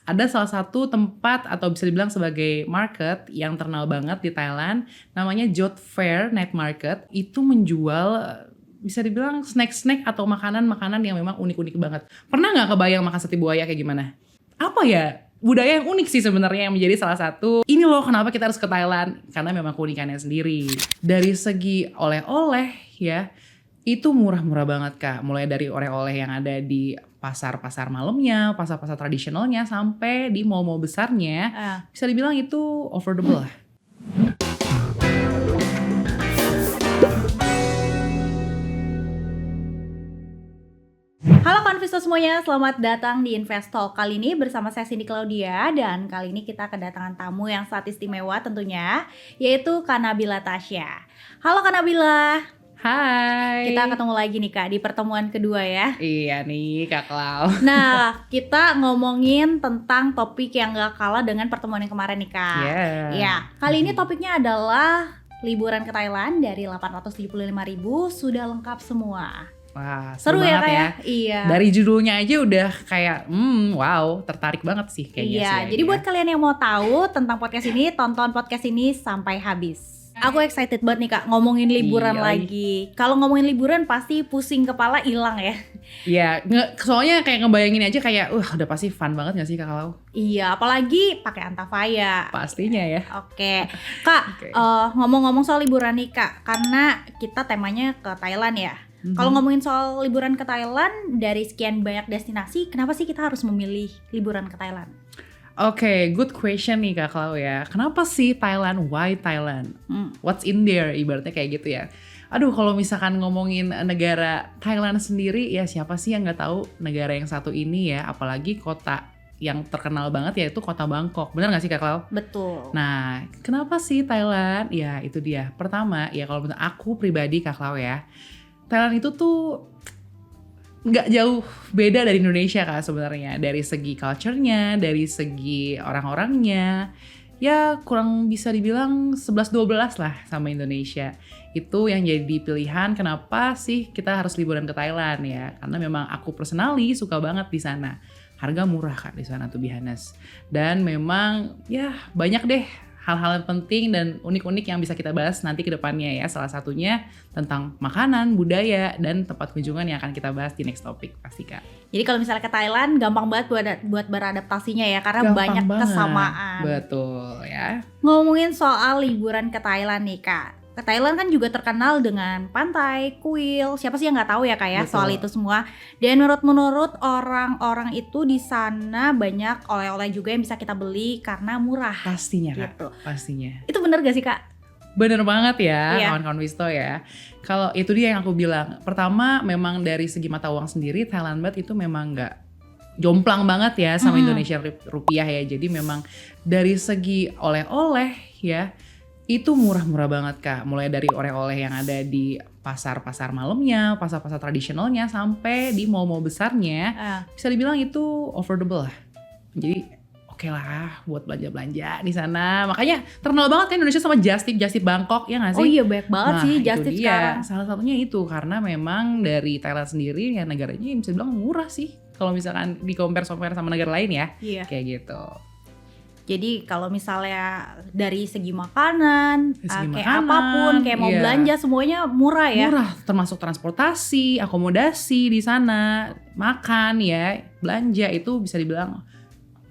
ada salah satu tempat atau bisa dibilang sebagai market yang terkenal banget di Thailand, namanya Joth Fair Night Market. Itu menjual bisa dibilang snack-snack atau makanan-makanan yang memang unik-unik banget. Pernah nggak kebayang makan sate buaya kayak gimana? Apa ya? Budaya yang unik sih sebenarnya yang menjadi salah satu. Ini loh kenapa kita harus ke Thailand, karena memang keunikannya sendiri. Dari segi oleh-oleh ya, itu murah-murah banget Kak. Mulai dari oleh-oleh yang ada di pasar-pasar malamnya, pasar-pasar tradisionalnya, sampai di mall-mall besarnya, bisa dibilang itu affordable lah. Halo Konvisto semuanya, selamat datang di Investalk. Kali ini bersama saya Cindy Claudia, dan kali ini kita kedatangan tamu yang sangat istimewa tentunya, yaitu Kak Nabila Tasya. Halo Kak Nabila. Hai. Kita ketemu lagi nih Kak di pertemuan kedua ya. Iya nih Kak Clau. Nah, kita ngomongin tentang topik yang gak kalah dengan pertemuan yang kemarin nih Kak. Ya, kali ini topiknya adalah liburan ke Thailand dari 875.000 sudah lengkap semua. Wah, seru ya Kak ya? Iya. Dari judulnya aja udah kayak wow, tertarik banget sih kayaknya sih. Iya, jadi buat kalian yang mau tahu tentang podcast ini, tonton podcast ini sampai habis. Aku excited banget nih Kak ngomongin liburan lagi. Kalau ngomongin liburan pasti pusing kepala hilang ya. Iya, soalnya kayak ngebayangin aja kayak udah pasti fun banget gak sih Kak Clau? Iya, apalagi pakai Antafaya. Pastinya ya. Oke. Kak, ngomong-ngomong soal liburan nih Kak, karena kita temanya ke Thailand ya. Kalau ngomongin soal liburan ke Thailand, dari sekian banyak destinasi, kenapa sih kita harus memilih liburan ke Thailand? Oke, good question nih Kak Clau ya. Kenapa sih Thailand? Why Thailand? What's in there? Ibaratnya kayak gitu ya. Aduh, kalau misalkan ngomongin negara Thailand sendiri, ya siapa sih yang nggak tahu negara yang satu ini ya? Apalagi kota yang terkenal banget yaitu kota Bangkok. Benar nggak sih Kak Clau? Betul. Nah, kenapa sih Thailand? Ya itu dia. Pertama, ya kalau menurut aku pribadi Kak Clau ya, Thailand itu tuh nggak jauh beda dari Indonesia Kak sebenarnya, dari segi culture-nya, dari segi orang-orangnya, ya kurang bisa dibilang 11-12 lah sama Indonesia. Itu yang jadi pilihan kenapa sih kita harus liburan ke Thailand ya, karena memang aku personally suka banget di sana. Harga murah Kak di sana tuh be honest. Dan memang ya banyak deh hal-hal yang penting dan unik-unik yang bisa kita bahas nanti ke depannya ya. Salah satunya tentang makanan, budaya, dan tempat kunjungan yang akan kita bahas di next topic pasti Kak. Jadi kalau misalnya ke Thailand gampang banget buat beradaptasinya ya, karena gampang banyak banget. Kesamaan. Betul ya. Ngomongin soal liburan ke Thailand nih Kak. Ke Thailand kan juga terkenal dengan pantai, kuil. Siapa sih yang nggak tahu ya Kak ya soal itu semua. Dan menurut orang-orang itu di sana banyak oleh-oleh juga yang bisa kita beli karena murah. Pastinya gitu. Kak, pastinya. Itu bener gak sih Kak? Bener banget ya kawan-kawan Wisto ya. Kalau itu dia yang aku bilang. Pertama memang dari segi mata uang sendiri Thailand baht itu memang nggak jomplang banget ya sama Indonesia rupiah ya. Jadi memang dari segi oleh-oleh ya, itu murah-murah banget Kak. Mulai dari oleh-oleh yang ada di pasar-pasar malamnya, pasar-pasar tradisionalnya, sampai di mall-mall besarnya, bisa dibilang itu affordable lah. Jadi oke lah buat belanja-belanja di sana. Makanya terkenal banget kan Indonesia sama Just Tip Bangkok, ya nggak sih? Oh iya banyak banget sih Just Tip sekarang. Salah satunya itu karena memang dari Thailand sendiri ya negaranya bisa dibilang murah sih. Kalau misalkan di-compare sama negara lain ya, kayak gitu. Jadi kalau misalnya dari segi makanan, apapun, kayak mau belanja semuanya murah ya. Murah, termasuk transportasi, akomodasi di sana, makan ya, belanja itu bisa dibilang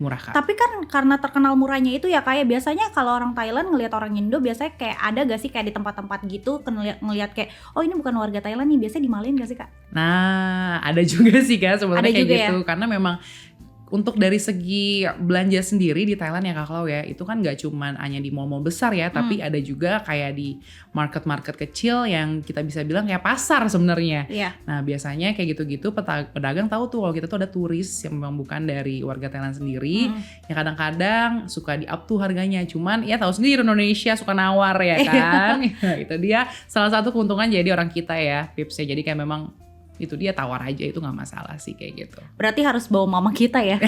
murah Kak. Tapi kan karena terkenal murahnya itu ya kayak biasanya kalau orang Thailand ngelihat orang Indo biasanya kayak ada gak sih kayak di tempat-tempat gitu ngelihat kayak oh ini bukan warga Thailand nih, biasanya dimalin gak sih Kak? Nah ada juga sih Kak sebenarnya kayak gitu ya? Karena memang untuk dari segi belanja sendiri di Thailand ya Kak Clau ya, itu kan gak cuman hanya di mall-mall besar ya, tapi ada juga kayak di market-market kecil yang kita bisa bilang kayak pasar sebenarnya. Nah biasanya kayak gitu-gitu pedagang tahu tuh kalau kita tuh ada turis yang memang bukan dari warga Thailand sendiri, yang kadang-kadang suka di-up tuh harganya. Cuman ya tahu sendiri Indonesia suka nawar ya kan. Itu dia salah satu keuntungan jadi orang kita ya tipsnya. Jadi kayak memang itu dia tawar aja, itu nggak masalah sih kayak gitu. Berarti harus bawa mama kita ya.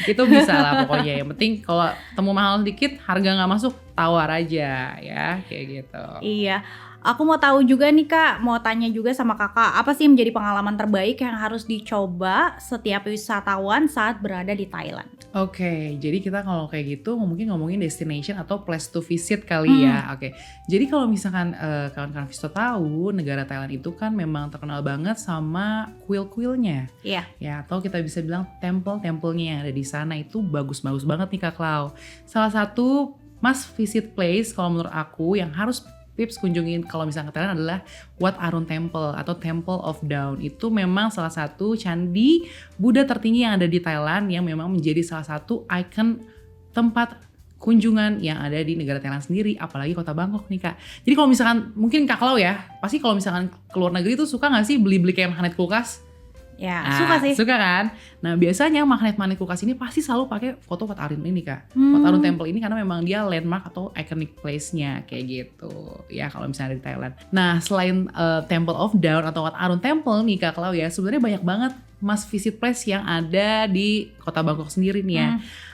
Itu bisa lah pokoknya, yang penting kalau temu mahal dikit harga nggak masuk tawar aja ya kayak gitu. Iya. Aku mau tahu juga nih Kak, mau tanya juga sama Kakak, apa sih yang menjadi pengalaman terbaik yang harus dicoba setiap wisatawan saat berada di Thailand? Oke, jadi kita kalau kayak gitu mungkin ngomongin destination atau place to visit kali ya. Oke, jadi kalau misalkan kawan-kawan Visto tahu, negara Thailand itu kan memang terkenal banget sama kuil-kuilnya. Iya. Ya, atau kita bisa bilang temple-templenya yang ada di sana itu bagus-bagus banget nih Kak Klau. Salah satu must visit place kalau menurut aku yang harus Pips kunjungin kalau misalnya ke Thailand adalah Wat Arun Temple atau Temple of Dawn. Itu memang salah satu candi Buddha tertinggi yang ada di Thailand yang memang menjadi salah satu ikon tempat kunjungan yang ada di negara Thailand sendiri, apalagi kota Bangkok nih Kak. Jadi kalau misalkan mungkin Kak Klau ya, pasti kalau misalkan ke luar negeri tuh suka gak sih beli-beli kayak magnet kulkas? Ya, suka sih. Suka kan? Nah, biasanya magnet-magnet kulkas ini pasti selalu pakai foto Wat Arun ini Kak. Wat Arun Temple ini karena memang dia landmark atau iconic place-nya kayak gitu. Ya, kalau misalnya ada di Thailand. Nah, selain Temple of Dawn atau Wat Arun Temple nih Kak Klau ya, sebenarnya banyak banget must visit place yang ada di kota Bangkok sendiri nih ya.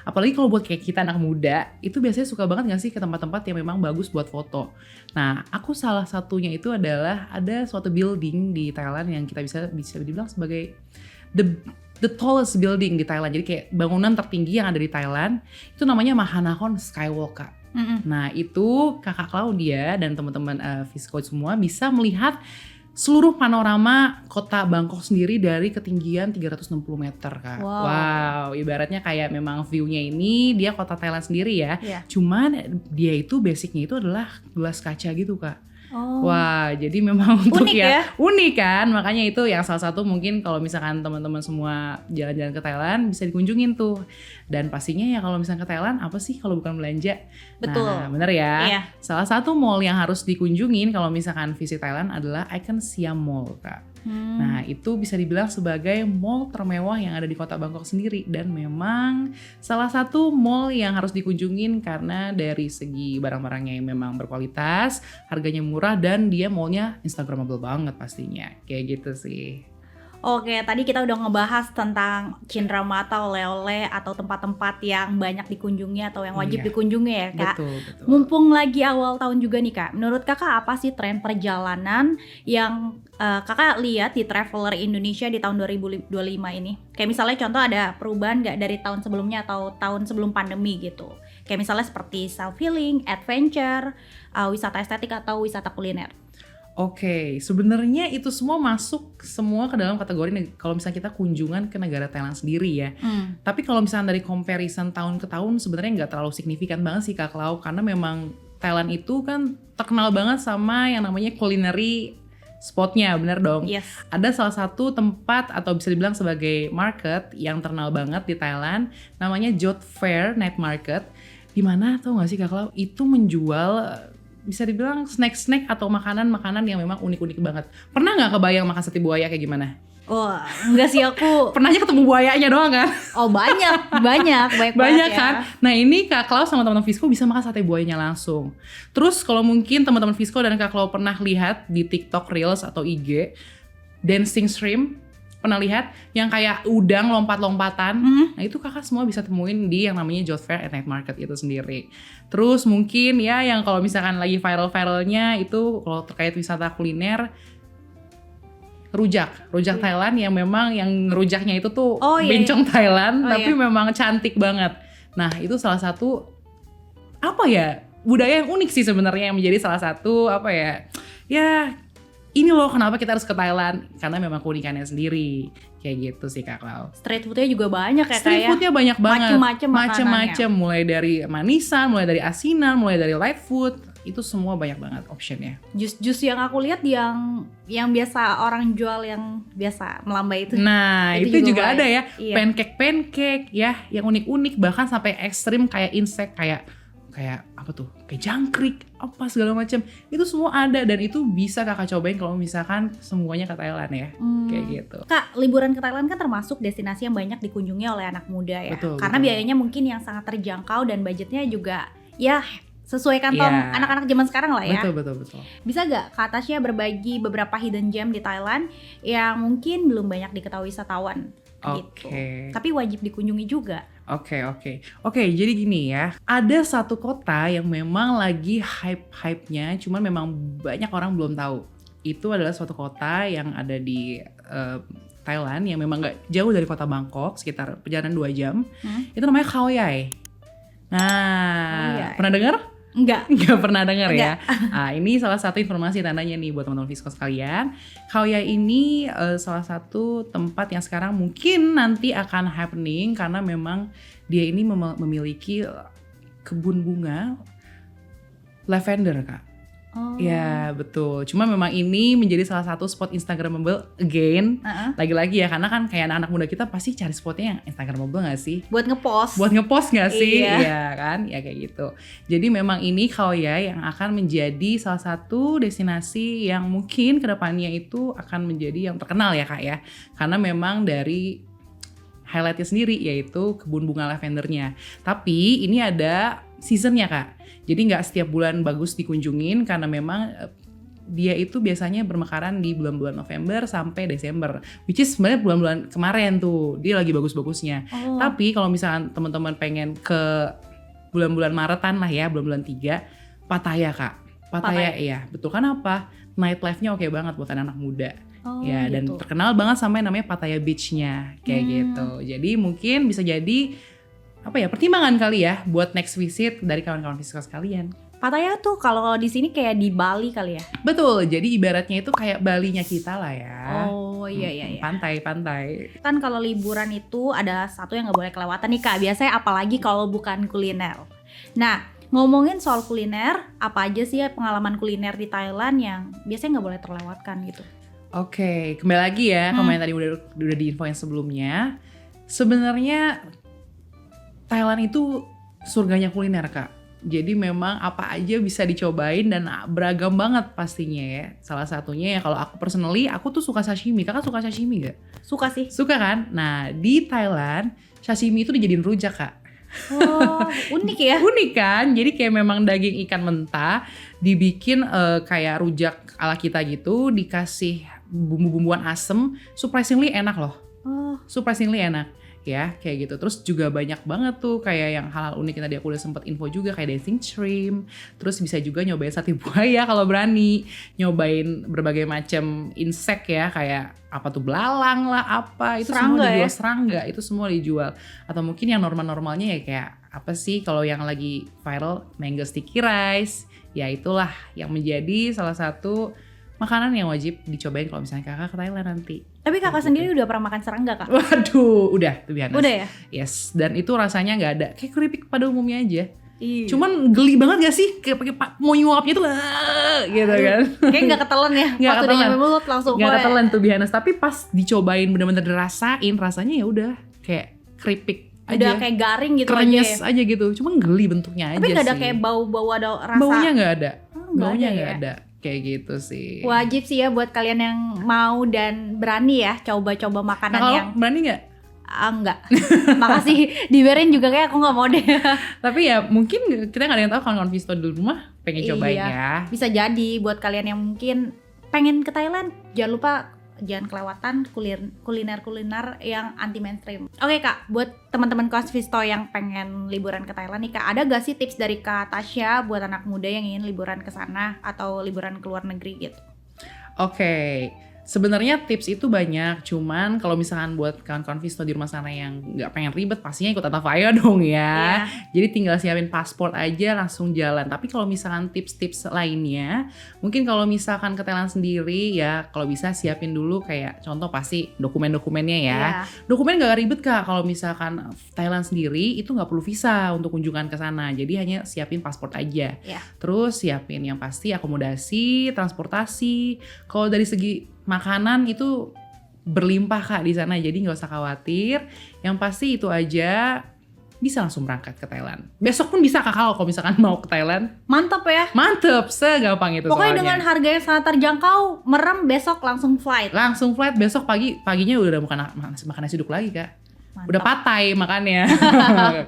Apalagi kalau buat kayak kita anak muda, itu biasanya suka banget gak sih ke tempat-tempat yang memang bagus buat foto. Nah, aku salah satunya itu adalah ada suatu building di Thailand yang kita bisa dibilang sebagai the tallest building di Thailand. Jadi kayak bangunan tertinggi yang ada di Thailand, itu namanya Mahanakhon Skywalk Kak. Nah, itu Kakak Claudia dan teman-teman Visco semua bisa melihat seluruh panorama kota Bangkok sendiri dari ketinggian 360 meter Kak. Wow, ibaratnya kayak memang view-nya ini dia kota Thailand sendiri ya. Cuman dia itu basicnya itu adalah gelas kaca gitu Kak. Wah, jadi memang untuk unik ya unik kan, makanya itu yang salah satu mungkin kalau misalkan teman-teman semua jalan-jalan ke Thailand bisa dikunjungin tuh. Dan pastinya ya kalau misalkan ke Thailand apa sih kalau bukan belanja? Betul. Nah, bener ya. Salah satu mall yang harus dikunjungin kalau misalkan visit Thailand adalah Icon Siam Mall Kak. Nah, itu bisa dibilang sebagai mall termewah yang ada di kota Bangkok sendiri dan memang salah satu mall yang harus dikunjungin karena dari segi barang-barangnya yang memang berkualitas, harganya murah dan dia mallnya instagramable banget pastinya. Kayak gitu sih. Oke, tadi kita udah ngebahas tentang Cindramata, oleh-oleh atau tempat-tempat yang banyak dikunjungi atau yang wajib dikunjungi ya Kak. Betul. Mumpung lagi awal tahun juga nih Kak, menurut Kakak apa sih tren perjalanan yang Kakak lihat di Traveler Indonesia di tahun 2025 ini? Kayak misalnya contoh ada perubahan nggak dari tahun sebelumnya atau tahun sebelum pandemi gitu? Kayak misalnya seperti self-healing, adventure, wisata estetik atau wisata kuliner. Oke, sebenarnya itu semua masuk semua ke dalam kategori kalau misalnya kita kunjungan ke negara Thailand sendiri ya. Tapi kalau misalnya dari comparison tahun ke tahun sebenarnya nggak terlalu signifikan banget sih Kak Klau, karena memang Thailand itu kan terkenal banget sama yang namanya culinary spotnya, bener dong. Ada salah satu tempat atau bisa dibilang sebagai market yang terkenal banget di Thailand, namanya Jot Fair Night Market. Dimana tau gak sih Kak Klau, itu menjual bisa dibilang snack-snack atau makanan-makanan yang memang unik-unik banget. Pernah gak kebayang makan sate buaya kayak gimana? Wah, enggak sih aku. Pernahnya ketemu buayanya doang kan? Oh banyak banget kan. Nah ini Kak Klau sama teman-teman Visco bisa makan sate buayanya langsung. Terus kalau mungkin teman-teman Visco dan Kak Klau pernah lihat di TikTok Reels atau IG dancing shrimp, pernah lihat yang kayak udang lompat-lompatan. Nah itu Kakak semua bisa temuin di yang namanya Jot Fair at Night Market itu sendiri. Terus mungkin ya yang kalau misalkan lagi viral-viralnya itu kalau terkait wisata kuliner, rujak Thailand yang memang yang rujaknya itu tuh bencong Thailand tapi memang cantik banget. Nah itu salah satu apa ya budaya yang unik sih sebenarnya yang menjadi salah satu apa ya ini loh kenapa kita harus ke Thailand karena memang keunikannya sendiri kayak gitu sih Kak Klau. Street foodnya juga banyak ya Kak. Street foodnya banyak banget, macem-macem mulai dari manisan, mulai dari asinan, mulai dari light food. Itu semua banyak banget optionnya. Jus-jus yang aku lihat yang biasa orang jual yang biasa melambai itu. Nah itu juga ada ya. Pancake ya yang unik-unik bahkan sampai ekstrim kayak insect kayak apa tuh kayak jangkrik apa segala macam itu semua ada dan itu bisa Kakak cobain kalau misalkan semuanya ke Thailand ya kayak gitu. Kak, liburan ke Thailand kan termasuk destinasi yang banyak dikunjungi oleh anak muda ya. Betul. Biayanya mungkin yang sangat terjangkau dan budgetnya juga ya sesuai kantong anak-anak zaman sekarang lah ya. Betul. Bisa gak Kak Tasya berbagi beberapa hidden gem di Thailand yang mungkin belum banyak diketahui wisatawan gitu. Tapi wajib dikunjungi juga. Oke, jadi gini ya. Ada satu kota yang memang lagi hype-hypenya, cuman memang banyak orang belum tahu. Itu adalah suatu kota yang ada di Thailand yang memang gak jauh dari kota Bangkok, sekitar perjalanan 2 jam. Itu namanya Khao Yai. Nah, pernah dengar? Enggak Pernah dengar ya. Nah, ini salah satu informasi tandanya nih buat teman-teman Visco sekalian. Khao Yai ini salah satu tempat yang sekarang mungkin nanti akan happening karena memang dia ini memiliki kebun bunga lavender, Kak. Ya betul, cuma memang ini menjadi salah satu spot Instagramable again. Lagi-lagi ya, karena kan kayak anak-anak muda kita pasti cari spotnya yang Instagramable gak sih? Buat ngepost gak sih? Iya kan, ya kayak gitu. Jadi memang ini Khao Yai yang akan menjadi salah satu destinasi yang mungkin kedepannya itu akan menjadi yang terkenal ya Kak ya. Karena memang dari highlightnya sendiri yaitu kebun bunga lavendernya. Tapi ini ada seasonnya Kak. Jadi nggak setiap bulan bagus dikunjungin karena memang dia itu biasanya bermekaran di bulan-bulan November sampai Desember. Which is sebenarnya bulan-bulan kemarin tuh dia lagi bagus-bagusnya. Tapi kalau misalkan teman-teman pengen ke bulan-bulan Maretan lah ya, bulan-bulan 3, Pattaya Kak. Pattaya iya, betul. Kenapa? Nightlife-nya oke banget buat anak-anak muda. Ya, dan terkenal banget sampai namanya Pattaya Beach-nya kayak gitu. Jadi mungkin bisa jadi pertimbangan kali ya buat next visit dari kawan-kawan Visco sekalian. Pattaya tuh kalau di sini kayak di Bali kali ya? Betul, jadi ibaratnya itu kayak Balinya kita lah ya. Iya. Pantai. Kan kalau liburan itu ada satu yang nggak boleh kelewatan nih Kak. Biasanya apalagi kalau bukan kuliner. Nah, ngomongin soal kuliner, apa aja sih pengalaman kuliner di Thailand yang biasanya nggak boleh terlewatkan gitu? Oke, kembali lagi ya ke yang tadi udah diinfoin sebelumnya. Sebenarnya Thailand itu surganya kuliner Kak. Jadi memang apa aja bisa dicobain dan beragam banget pastinya ya. Salah satunya ya kalau aku personally, aku tuh suka sashimi. Kakak suka sashimi gak? Suka sih. Suka kan? Nah di Thailand, sashimi itu dijadiin rujak Kak. Unik ya? Unik kan? Jadi kayak memang daging ikan mentah dibikin kayak rujak ala kita gitu, dikasih bumbu-bumbuan asem, surprisingly enak loh. Surprisingly enak. Ya kayak gitu. Terus juga banyak banget tuh kayak yang hal-hal unik yang tadi aku udah sempet info juga kayak dancing shrimp. Terus bisa juga nyobain sate buaya kalau berani, nyobain berbagai macam insek ya kayak apa tuh belalang lah apa itu serangga, semua dijual serangga itu semua dijual. Atau mungkin yang normal-normalnya ya kayak apa sih kalau yang lagi viral mango sticky rice ya itulah yang menjadi salah satu makanan yang wajib dicobain kalau misalnya kakak ke Thailand nanti. Tapi kakak sendiri udah pernah makan serangga Kak? Waduh, udah tuh biasa. Udah ya? Yes, dan itu rasanya nggak ada kayak keripik pada umumnya aja. Cuman geli banget gak sih kayak pakai mau nyuapnya tuh gitu kan. Kayak nggak ketelan ya. Waktu udah nyampe mulut langsung nggak ketelan tuh biasa. Tapi pas dicobain bener-bener dirasain rasanya ya udah kayak keripik aja. Udah kayak garing gitu krenyes aja gitu. Cuma geli bentuknya aja sih. Tapi nggak ada kayak bau-bau ada rasa. Baunya nggak ada. Baunya nggak ada. Kayak gitu sih. Wajib sih ya buat kalian yang mau dan berani ya coba-coba makanan yang. Berani nggak? Enggak. Makasih dibiarin juga kayak aku nggak mau deh. Tapi ya mungkin kita nggak ada yang tahu kawan-kawan Visco di rumah pengen cobain ya. Bisa jadi buat kalian yang mungkin pengen ke Thailand, jangan lupa jangan kelewatan kuliner yang anti mainstream. Oke Kak, buat teman-teman Kawan Visco yang pengen liburan ke Thailand nih Kak, ada gak sih tips dari Kak Tasya buat anak muda yang ingin liburan ke sana atau liburan ke luar negeri gitu? Oke. Sebenarnya tips itu banyak, cuman kalau misalkan buat kawan-kawan Visco di rumah sana yang nggak pengen ribet, pastinya ikut Tatavaya dong ya. Jadi tinggal siapin paspor aja langsung jalan. Tapi kalau misalkan tips-tips lainnya, mungkin kalau misalkan ke Thailand sendiri ya, kalau bisa siapin dulu kayak contoh pasti dokumen-dokumennya ya. Dokumen nggak ribet Kak, kalau misalkan Thailand sendiri itu nggak perlu visa untuk kunjungan ke sana. Jadi hanya siapin paspor aja. Terus siapin yang pasti akomodasi, transportasi. Kalau dari segi makanan itu berlimpah Kak di sana, jadi nggak usah khawatir. Yang pasti itu aja bisa langsung berangkat ke Thailand. Besok pun bisa Kak kalau misalkan mau ke Thailand. Mantap ya? Mantep, segampang itu. Pokoknya dengan harga yang sangat terjangkau, merem besok langsung flight. Langsung flight besok paginya udah makan nasi uduk lagi Kak. Mantap. Udah patai makannya.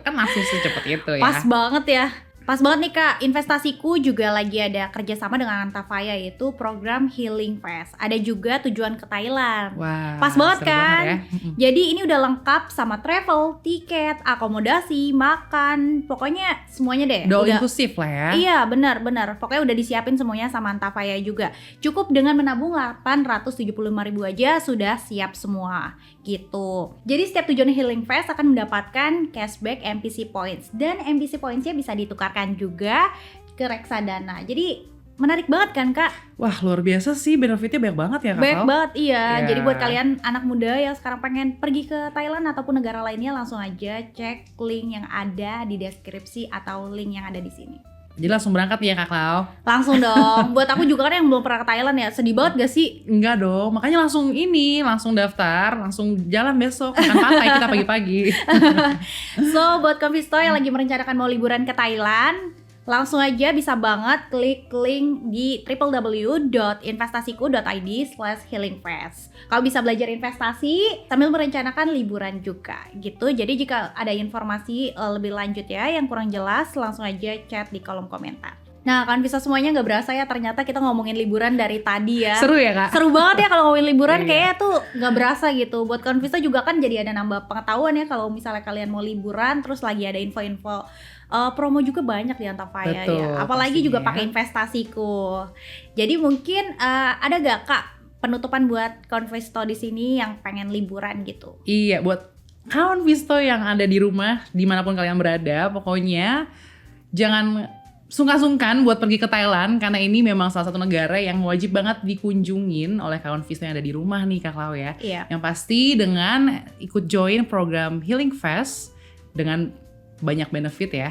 Kan langsung secepat itu ya. Pas banget ya. Pas banget nih Kak, investasiku juga lagi ada kerjasama dengan Antafaya, yaitu program Healing Fest. Ada juga tujuan ke Thailand. Wah, Pas banget seru kan? ya. Jadi ini udah lengkap sama travel, tiket, akomodasi, makan, pokoknya semuanya deh. Udah Udah, inklusif lah ya. iya benar. Pokoknya udah disiapin semuanya sama Antafaya juga. Cukup dengan menabung 875.000 aja sudah siap semua gitu. Jadi setiap tujuan Healing Fest akan mendapatkan cashback MPC Points. Dan MPC Points-nya bisa ditukarkan juga ke reksadana. Jadi menarik banget kan Kak? Wah, luar biasa sih, benefitnya banyak banget ya Kak. Banyak banget, iya. Ya. Jadi buat kalian anak muda yang sekarang pengen pergi ke Thailand ataupun negara lainnya, langsung aja cek link yang ada di deskripsi atau link yang ada di sini. Jadi langsung berangkat ya Kak Lau? Langsung dong. Buat aku juga kan yang belum pernah ke Thailand ya, sedih banget gak sih? Enggak dong, makanya langsung daftar, langsung jalan besok, makan patai kita pagi-pagi. So buat Convisto yang lagi merencanakan mau liburan ke Thailand, langsung aja bisa banget klik link di www.investasiku.id/healingfest. Kalau bisa belajar investasi sambil merencanakan liburan juga gitu. Jadi jika ada informasi lebih lanjut ya yang kurang jelas, langsung aja chat di kolom komentar. Nah, kan bisa semuanya nggak berasa ya, ternyata kita ngomongin liburan dari tadi ya. Seru ya Kak? Seru banget ya kalau ngomongin liburan, Iya. kayaknya tuh nggak berasa gitu. Buat Convista juga kan jadi ada nambah pengetahuan ya kalau misalnya kalian mau liburan, terus lagi ada info-info promo juga banyak di Antafaya Betul, ya. Apalagi pastinya. juga pakai investasiku. Jadi mungkin ada gak Kak penutupan buat Convisto di sini yang pengen liburan gitu? Iya, buat kawan Visto yang ada di rumah, dimanapun kalian berada, pokoknya jangan sungkan-sungkan buat pergi ke Thailand, karena ini memang salah satu negara yang wajib banget dikunjungin oleh kawan Visto yang ada di rumah nih Kak Lau ya. Iya. Yang pasti dengan ikut join program Healing Fest dengan banyak benefit ya.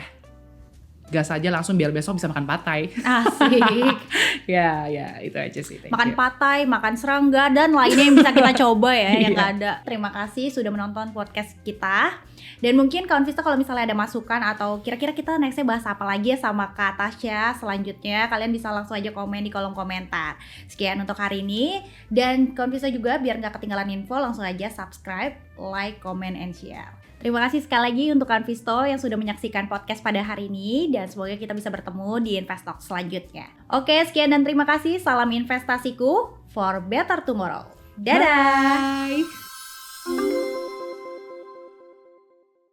Gas aja langsung biar besok bisa makan patai. Asik. Ya, itu aja sih. Thank Makan you. patai, makan serangga, dan lainnya yang bisa kita coba ya yang Iya. gak ada. Terima kasih sudah menonton podcast kita. Dan mungkin kawan Vista kalau misalnya ada masukan atau kira-kira kita nextnya bahas apa lagi ya sama Kak Tasya selanjutnya, kalian bisa langsung aja komen di kolom komentar. Sekian untuk hari ini. Dan kawan Vista juga biar gak ketinggalan info, langsung aja subscribe, like, comment, and share. Terima kasih sekali lagi untuk Kak Visto yang sudah menyaksikan podcast pada hari ini, dan semoga kita bisa bertemu di Investalk selanjutnya. Oke, sekian dan terima kasih. Salam investasiku for better tomorrow. Dadah! Bye.